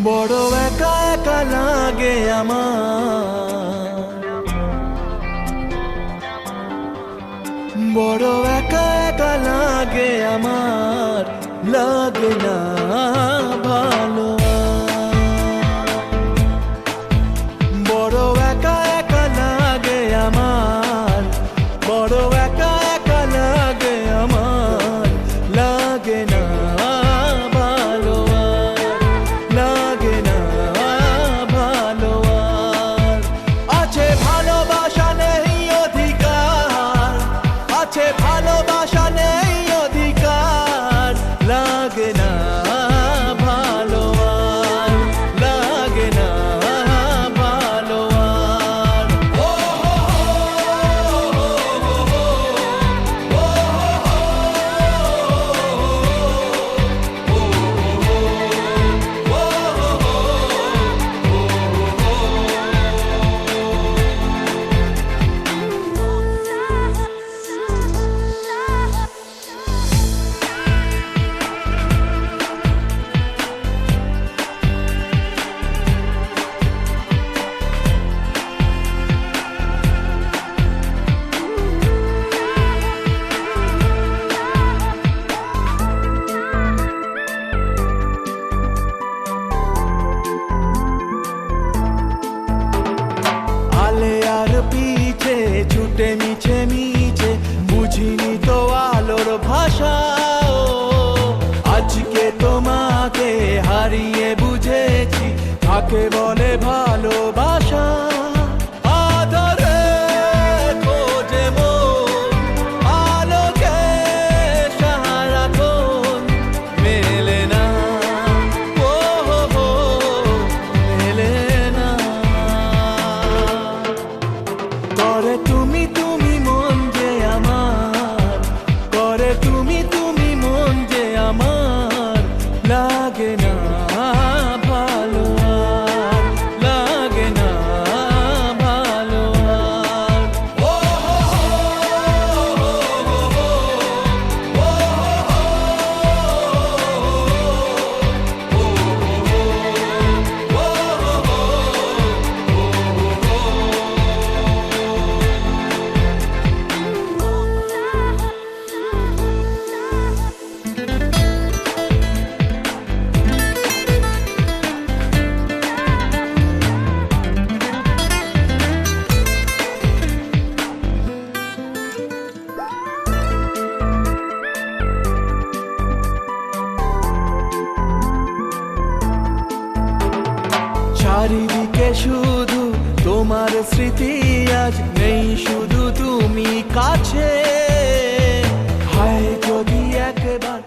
বড় একা একা লাগে আমার, বড় একা একা লাগে আমার, লাগে না ভালো। বড় একা একা লাগে আমার, বড় একা একা লাগে আমার, লাগে না ভালো, লাগে না ভালো। আছে ভালোবাসা নেই অধিকার, আছে ভালোবাসা নেই অধিকার, লাগে না ভালো, লাগে না ভালো। পিছে ছুটে মিছে মিছে বুঝিনি তো আলোর ভাষা, আজকে তোমাকে হারিয়ে বুঝেছি কাকে বলে ভালোবাসা। তুমি তুমি মন যে আমার, করে তুমি তুমি মন যে আমার, লাগে না ভালো, লাগে না ভালো। চারিদিকে শুধু তোমার স্মৃতি, আজ নেই শুধু তুমি কাছে। হায় যদি একবার